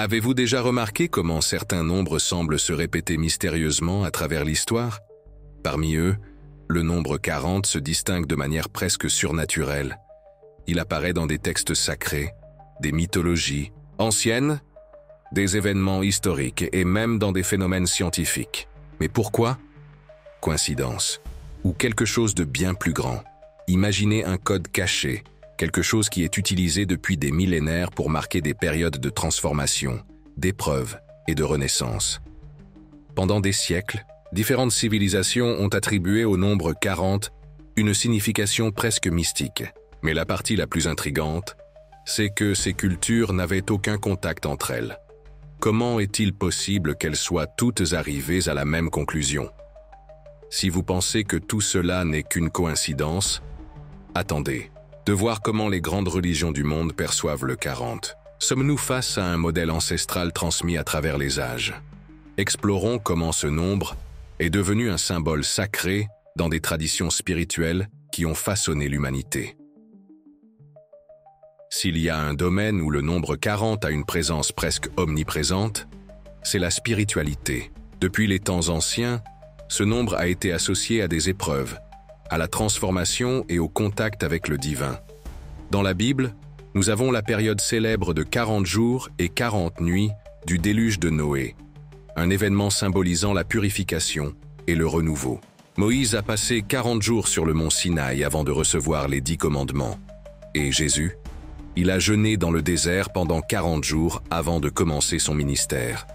Avez-vous déjà remarqué comment certains nombres semblent se répéter mystérieusement à travers l'histoire? Parmi eux, le nombre 40 se distingue de manière presque surnaturelle. Il apparaît dans des textes sacrés, des mythologies anciennes, des événements historiques et même dans des phénomènes scientifiques. Mais pourquoi? Coïncidence. Ou quelque chose de bien plus grand. Imaginez un code caché, quelque chose qui est utilisé depuis des millénaires pour marquer des périodes de transformation, d'épreuve et de renaissance. Pendant des siècles, différentes civilisations ont attribué au nombre 40 une signification presque mystique. Mais la partie la plus intrigante, c'est que ces cultures n'avaient aucun contact entre elles. Comment est-il possible qu'elles soient toutes arrivées à la même conclusion? Si vous pensez que tout cela n'est qu'une coïncidence, attendez de voir comment les grandes religions du monde perçoivent le 40. Sommes-nous face à un modèle ancestral transmis à travers les âges? Explorons comment ce nombre est devenu un symbole sacré dans des traditions spirituelles qui ont façonné l'humanité. S'il y a un domaine où le nombre 40 a une présence presque omniprésente, c'est la spiritualité. Depuis les temps anciens, ce nombre a été associé à des épreuves, à la transformation et au contact avec le divin. Dans la Bible, nous avons la période célèbre de 40 jours et 40 nuits du déluge de Noé, un événement symbolisant la purification et le renouveau. Moïse a passé 40 jours sur le mont Sinaï avant de recevoir les 10 commandements. Et Jésus, il a jeûné dans le désert pendant 40 jours avant de commencer son ministère.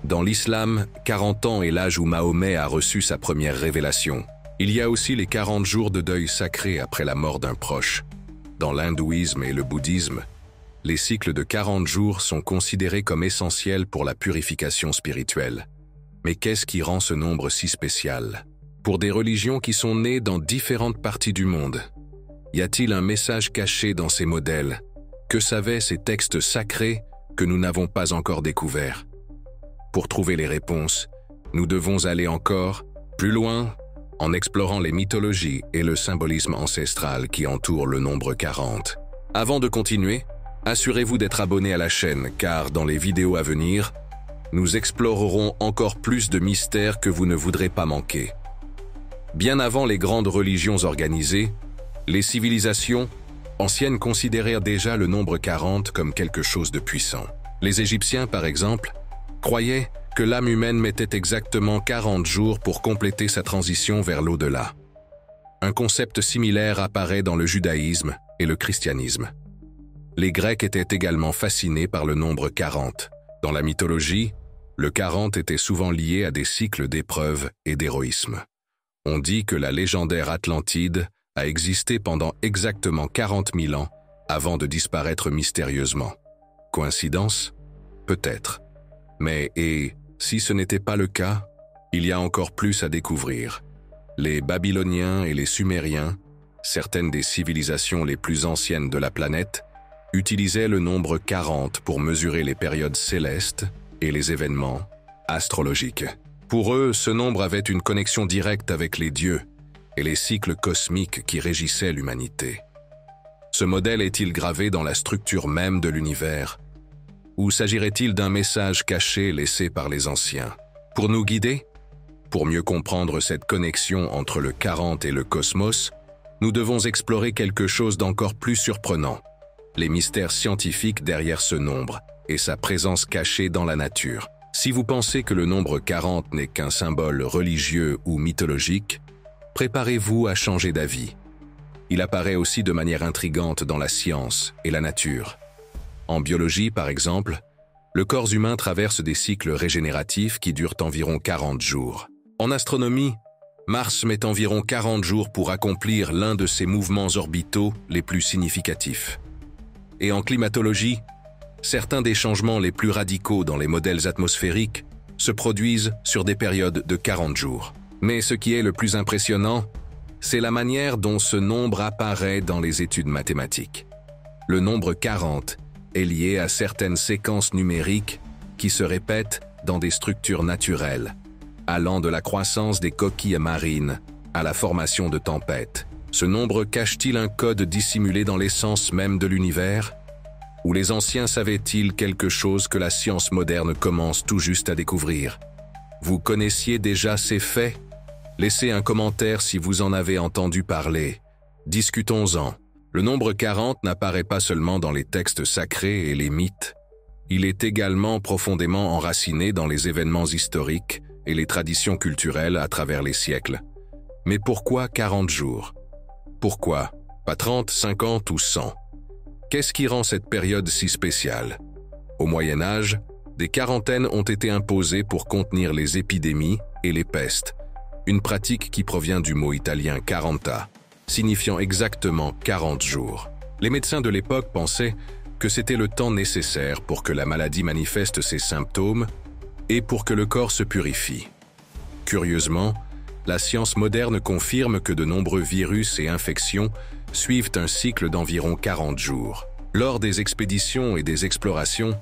Dans l'islam, 40 ans est l'âge où Mahomet a reçu sa première révélation. Il y a aussi les 40 jours de deuil sacré après la mort d'un proche. Dans l'hindouisme et le bouddhisme, les cycles de 40 jours sont considérés comme essentiels pour la purification spirituelle. Mais qu'est-ce qui rend ce nombre si spécial? Pour des religions qui sont nées dans différentes parties du monde, y a-t-il un message caché dans ces modèles? Que savaient ces textes sacrés que nous n'avons pas encore découverts? Pour trouver les réponses, nous devons aller encore plus loin en explorant les mythologies et le symbolisme ancestral qui entoure le nombre 40. Avant de continuer, assurez-vous d'être abonné à la chaîne car dans les vidéos à venir, nous explorerons encore plus de mystères que vous ne voudrez pas manquer. Bien avant les grandes religions organisées, les civilisations anciennes considérèrent déjà le nombre 40 comme quelque chose de puissant. Les Égyptiens, par exemple, croyaient que l'âme humaine mettait exactement 40 jours pour compléter sa transition vers l'au-delà. Un concept similaire apparaît dans le judaïsme et le christianisme. Les Grecs étaient également fascinés par le nombre 40. Dans la mythologie, le 40 était souvent lié à des cycles d'épreuves et d'héroïsme. On dit que la légendaire Atlantide a existé pendant exactement 40 000 ans avant de disparaître mystérieusement. Coïncidence? Peut-être. Mais si ce n'était pas le cas, il y a encore plus à découvrir. Les Babyloniens et les Sumériens, certaines des civilisations les plus anciennes de la planète, utilisaient le nombre 40 pour mesurer les périodes célestes et les événements astrologiques. Pour eux, ce nombre avait une connexion directe avec les dieux et les cycles cosmiques qui régissaient l'humanité. Ce modèle est-il gravé dans la structure même de l'univers? Ou s'agirait-il d'un message caché laissé par les anciens? Pour nous guider? Pour mieux comprendre cette connexion entre le 40 et le cosmos, nous devons explorer quelque chose d'encore plus surprenant, les mystères scientifiques derrière ce nombre et sa présence cachée dans la nature. Si vous pensez que le nombre 40 n'est qu'un symbole religieux ou mythologique, préparez-vous à changer d'avis. Il apparaît aussi de manière intrigante dans la science et la nature. En biologie, par exemple, le corps humain traverse des cycles régénératifs qui durent environ 40 jours. En astronomie, Mars met environ 40 jours pour accomplir l'un de ses mouvements orbitaux les plus significatifs. Et en climatologie, certains des changements les plus radicaux dans les modèles atmosphériques se produisent sur des périodes de 40 jours. Mais ce qui est le plus impressionnant, c'est la manière dont ce nombre apparaît dans les études mathématiques. Le nombre 40 est lié à certaines séquences numériques qui se répètent dans des structures naturelles, allant de la croissance des coquilles marines à la formation de tempêtes. Ce nombre cache-t-il un code dissimulé dans l'essence même de l'univers? Ou les anciens savaient-ils quelque chose que la science moderne commence tout juste à découvrir? Vous connaissiez déjà ces faits? Laissez un commentaire si vous en avez entendu parler. Discutons-en. Le nombre 40 n'apparaît pas seulement dans les textes sacrés et les mythes. Il est également profondément enraciné dans les événements historiques et les traditions culturelles à travers les siècles. Mais pourquoi 40 jours? Pourquoi? Pas 30, 50 ou 100? Qu'est-ce qui rend cette période si spéciale? Au Moyen Âge, des quarantaines ont été imposées pour contenir les épidémies et les pestes, une pratique qui provient du mot italien quaranta, signifiant exactement 40 jours. Les médecins de l'époque pensaient que c'était le temps nécessaire pour que la maladie manifeste ses symptômes et pour que le corps se purifie. Curieusement, la science moderne confirme que de nombreux virus et infections suivent un cycle d'environ 40 jours. Lors des expéditions et des explorations,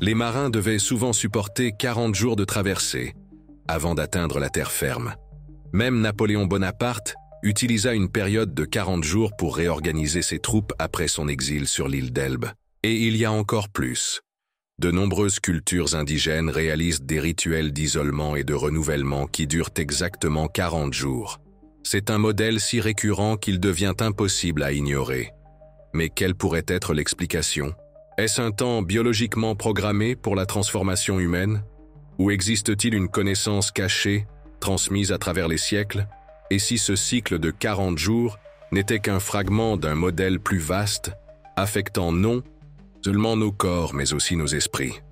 les marins devaient souvent supporter 40 jours de traversée avant d'atteindre la terre ferme. Même Napoléon Bonaparte utilisa une période de 40 jours pour réorganiser ses troupes après son exil sur l'île d'Elbe. Et il y a encore plus. De nombreuses cultures indigènes réalisent des rituels d'isolement et de renouvellement qui durent exactement 40 jours. C'est un modèle si récurrent qu'il devient impossible à ignorer. Mais quelle pourrait être l'explication? Est-ce un temps biologiquement programmé pour la transformation humaine? Ou existe-t-il une connaissance cachée, transmise à travers les siècles? Et si ce cycle de 40 jours n'était qu'un fragment d'un modèle plus vaste, affectant non seulement nos corps, mais aussi nos esprits?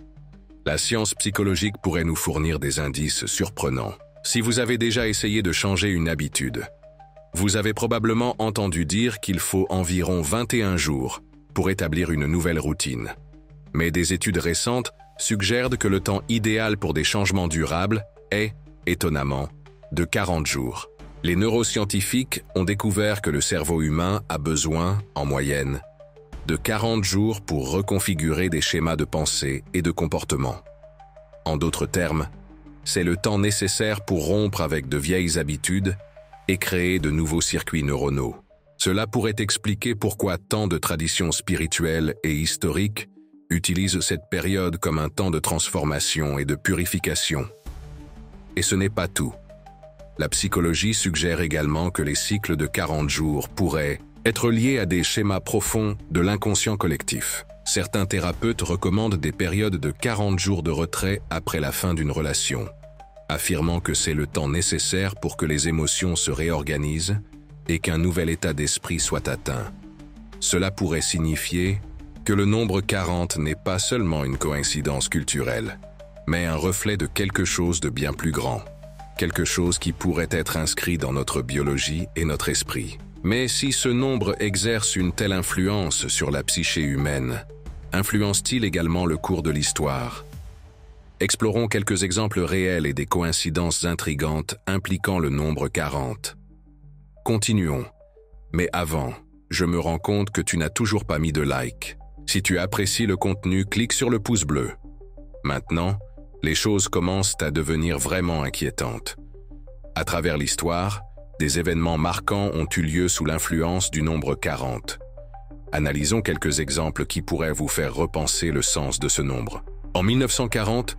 La science psychologique pourrait nous fournir des indices surprenants. Si vous avez déjà essayé de changer une habitude, vous avez probablement entendu dire qu'il faut environ 21 jours pour établir une nouvelle routine. Mais des études récentes suggèrent que le temps idéal pour des changements durables est, étonnamment, de 40 jours. Les neuroscientifiques ont découvert que le cerveau humain a besoin, en moyenne, de 40 jours pour reconfigurer des schémas de pensée et de comportement. En d'autres termes, c'est le temps nécessaire pour rompre avec de vieilles habitudes et créer de nouveaux circuits neuronaux. Cela pourrait expliquer pourquoi tant de traditions spirituelles et historiques utilisent cette période comme un temps de transformation et de purification. Et ce n'est pas tout. La psychologie suggère également que les cycles de 40 jours pourraient être liés à des schémas profonds de l'inconscient collectif. Certains thérapeutes recommandent des périodes de 40 jours de retrait après la fin d'une relation, affirmant que c'est le temps nécessaire pour que les émotions se réorganisent et qu'un nouvel état d'esprit soit atteint. Cela pourrait signifier que le nombre 40 n'est pas seulement une coïncidence culturelle, mais un reflet de quelque chose de bien plus grand, quelque chose qui pourrait être inscrit dans notre biologie et notre esprit. Mais si ce nombre exerce une telle influence sur la psyché humaine, influence-t-il également le cours de l'histoire? Explorons quelques exemples réels et des coïncidences intrigantes impliquant le nombre 40. Continuons. Mais avant, je me rends compte que tu n'as toujours pas mis de like. Si tu apprécies le contenu, clique sur le pouce bleu. Maintenant, les choses commencent à devenir vraiment inquiétantes. À travers l'histoire, des événements marquants ont eu lieu sous l'influence du nombre 40. Analysons quelques exemples qui pourraient vous faire repenser le sens de ce nombre. En 1940,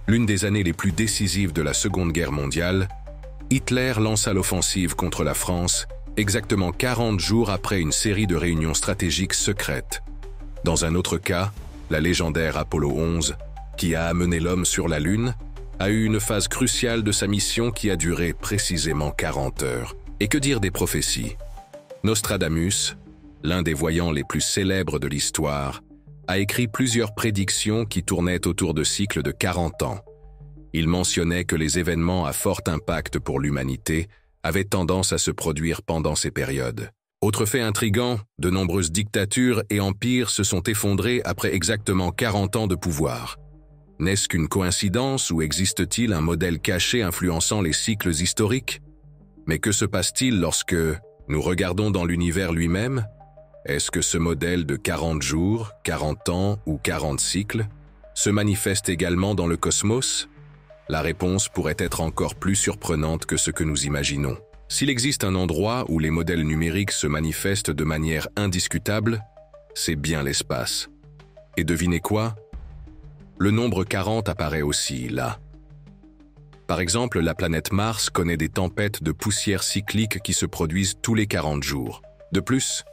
l'une des années les plus décisives de la Seconde Guerre mondiale, Hitler lança l'offensive contre la France exactement 40 jours après une série de réunions stratégiques secrètes. Dans un autre cas, la légendaire Apollo 11, qui a amené l'homme sur la Lune, a eu une phase cruciale de sa mission qui a duré précisément 40 heures. Et que dire des prophéties? Nostradamus, l'un des voyants les plus célèbres de l'histoire, a écrit plusieurs prédictions qui tournaient autour de cycles de 40 ans. Il mentionnait que les événements à fort impact pour l'humanité avaient tendance à se produire pendant ces périodes. Autre fait intrigant, de nombreuses dictatures et empires se sont effondrés après exactement 40 ans de pouvoir. N'est-ce qu'une coïncidence ou existe-t-il un modèle caché influençant les cycles historiques? Mais que se passe-t-il lorsque nous regardons dans l'univers lui-même? Est-ce que ce modèle de 40 jours, 40 ans ou 40 cycles se manifeste également dans le cosmos? La réponse pourrait être encore plus surprenante que ce que nous imaginons. S'il existe un endroit où les modèles numériques se manifestent de manière indiscutable, c'est bien l'espace. Et devinez quoi? Le nombre 40 apparaît aussi là. Par exemple, la planète Mars connaît des tempêtes de poussière cycliques qui se produisent tous les 40 jours. De plus,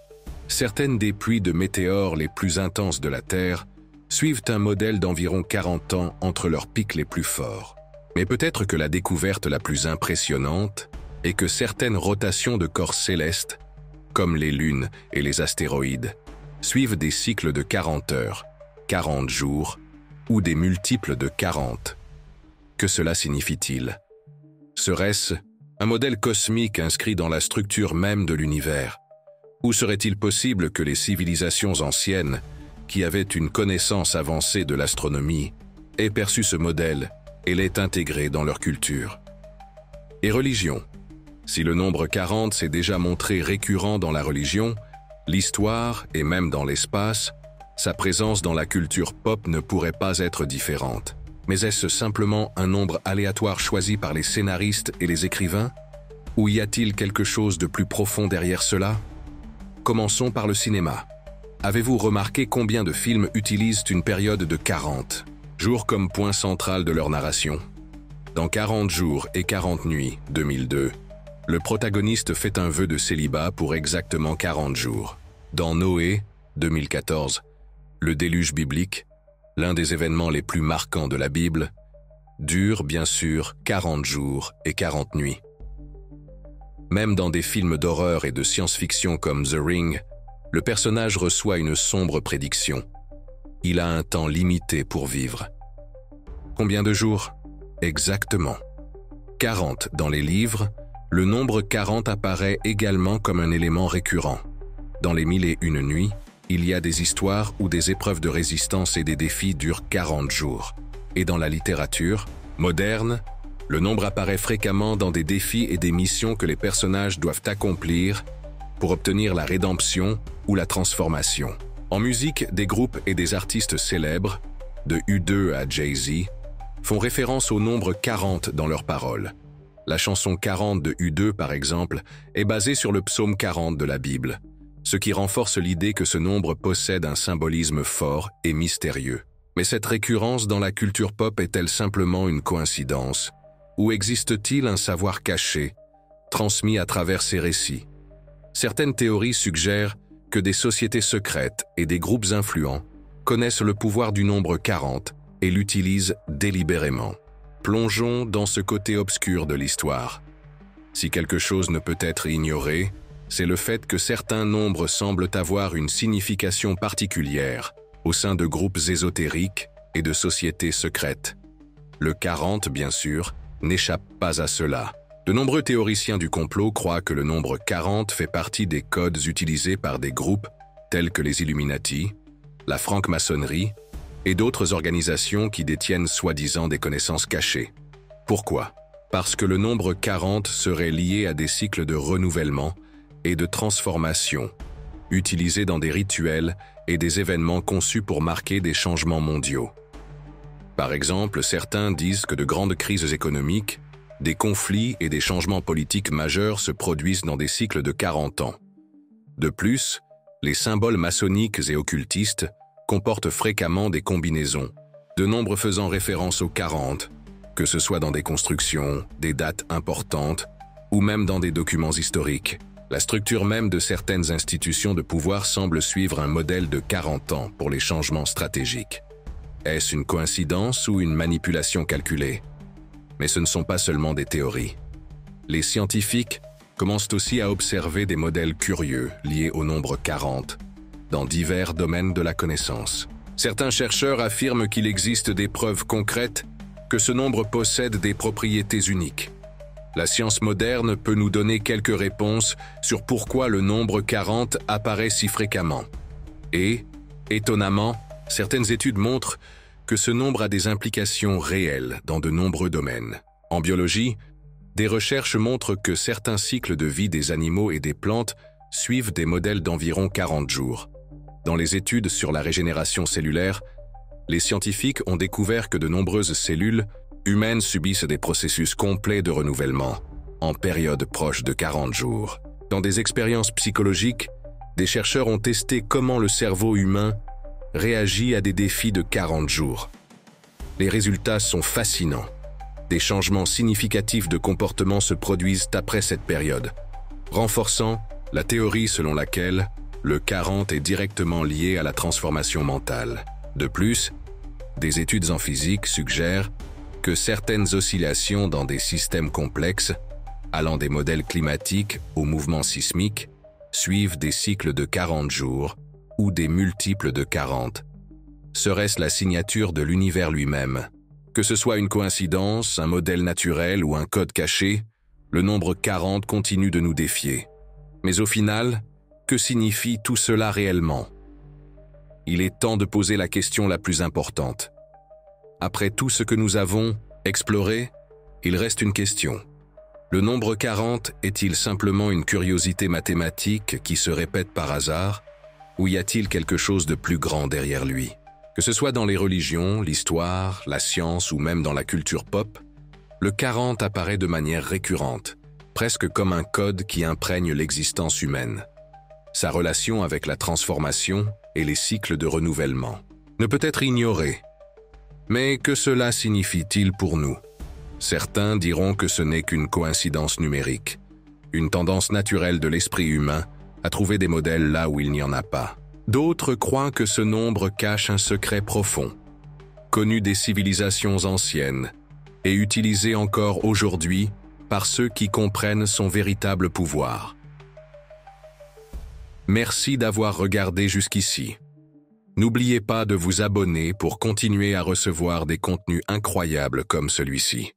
certaines des pluies de météores les plus intenses de la Terre suivent un modèle d'environ 40 ans entre leurs pics les plus forts. Mais peut-être que la découverte la plus impressionnante est que certaines rotations de corps célestes, comme les lunes et les astéroïdes, suivent des cycles de 40 heures, 40 jours ou des multiples de 40. Que cela signifie-t-il? Serait-ce un modèle cosmique inscrit dans la structure même de l'univers? Ou serait-il possible que les civilisations anciennes, qui avaient une connaissance avancée de l'astronomie, aient perçu ce modèle et l'aient intégré dans leur culture? Et religion? Si le nombre 40 s'est déjà montré récurrent dans la religion, l'histoire et même dans l'espace, sa présence dans la culture pop ne pourrait pas être différente. Mais est-ce simplement un nombre aléatoire choisi par les scénaristes et les écrivains? Ou y a-t-il quelque chose de plus profond derrière cela? Commençons par le cinéma. Avez-vous remarqué combien de films utilisent une période de 40 jours comme point central de leur narration? Dans 40 jours et 40 nuits, 2002, le protagoniste fait un vœu de célibat pour exactement 40 jours. Dans Noé, 2014, le déluge biblique, l'un des événements les plus marquants de la Bible, dure bien sûr 40 jours et 40 nuits. Même dans des films d'horreur et de science-fiction comme The Ring, le personnage reçoit une sombre prédiction. Il a un temps limité pour vivre. Combien de jours? Exactement. 40 dans les livres, le nombre 40 apparaît également comme un élément récurrent. Dans les 1001 nuits, il y a des histoires où des épreuves de résistance et des défis durent 40 jours. Et dans la littérature moderne, le nombre apparaît fréquemment dans des défis et des missions que les personnages doivent accomplir pour obtenir la rédemption ou la transformation. En musique, des groupes et des artistes célèbres, de U2 à Jay-Z, font référence au nombre 40 dans leurs paroles. La chanson 40 de U2, par exemple, est basée sur le psaume 40 de la Bible, ce qui renforce l'idée que ce nombre possède un symbolisme fort et mystérieux. Mais cette récurrence dans la culture pop est-elle simplement une coïncidence? Ou existe-t-il un savoir caché, transmis à travers ces récits? Certaines théories suggèrent que des sociétés secrètes et des groupes influents connaissent le pouvoir du nombre 40 et l'utilisent délibérément. Plongeons dans ce côté obscur de l'histoire. Si quelque chose ne peut être ignoré, c'est le fait que certains nombres semblent avoir une signification particulière au sein de groupes ésotériques et de sociétés secrètes. Le 40, bien sûr, n'échappe pas à cela. De nombreux théoriciens du complot croient que le nombre 40 fait partie des codes utilisés par des groupes tels que les Illuminati, la franc-maçonnerie et d'autres organisations qui détiennent soi-disant des connaissances cachées. Pourquoi? Parce que le nombre 40 serait lié à des cycles de renouvellement et de transformation, utilisés dans des rituels et des événements conçus pour marquer des changements mondiaux. Par exemple, certains disent que de grandes crises économiques, des conflits et des changements politiques majeurs se produisent dans des cycles de 40 ans. De plus, les symboles maçonniques et occultistes comportent fréquemment des combinaisons, de nombres faisant référence aux 40, que ce soit dans des constructions, des dates importantes ou même dans des documents historiques. La structure même de certaines institutions de pouvoir semble suivre un modèle de 40 ans pour les changements stratégiques. Est-ce une coïncidence ou une manipulation calculée? Mais ce ne sont pas seulement des théories. Les scientifiques commencent aussi à observer des modèles curieux liés au nombre 40 dans divers domaines de la connaissance. Certains chercheurs affirment qu'il existe des preuves concrètes que ce nombre possède des propriétés uniques. La science moderne peut nous donner quelques réponses sur pourquoi le nombre 40 apparaît si fréquemment. Et, étonnamment, certaines études montrent que ce nombre a des implications réelles dans de nombreux domaines. En biologie, des recherches montrent que certains cycles de vie des animaux et des plantes suivent des modèles d'environ 40 jours. Dans les études sur la régénération cellulaire, les scientifiques ont découvert que de nombreuses cellules humaines subissent des processus complets de renouvellement, en période proche de 40 jours. Dans des expériences psychologiques, des chercheurs ont testé comment le cerveau humain réagit à des défis de 40 jours. Les résultats sont fascinants. Des changements significatifs de comportement se produisent après cette période, renforçant la théorie selon laquelle le 40 est directement lié à la transformation mentale. De plus, des études en physique suggèrent que certaines oscillations dans des systèmes complexes, allant des modèles climatiques aux mouvements sismiques, suivent des cycles de 40 jours ou des multiples de 40. Serait-ce la signature de l'univers lui-même? Que ce soit une coïncidence, un modèle naturel ou un code caché, le nombre 40 continue de nous défier. Mais au final, que signifie tout cela réellement? Il est temps de poser la question la plus importante. Après tout ce que nous avons exploré, il reste une question. Le nombre 40 est-il simplement une curiosité mathématique qui se répète par hasard, ou y a-t-il quelque chose de plus grand derrière lui? Que ce soit dans les religions, l'histoire, la science ou même dans la culture pop, le 40 apparaît de manière récurrente, presque comme un code qui imprègne l'existence humaine. Sa relation avec la transformation et les cycles de renouvellement ne peut être ignorée. Mais que cela signifie-t-il pour nous? Certains diront que ce n'est qu'une coïncidence numérique, une tendance naturelle de l'esprit humain à trouver des modèles là où il n'y en a pas. D'autres croient que ce nombre cache un secret profond, connu des civilisations anciennes et utilisé encore aujourd'hui par ceux qui comprennent son véritable pouvoir. Merci d'avoir regardé jusqu'ici. N'oubliez pas de vous abonner pour continuer à recevoir des contenus incroyables comme celui-ci.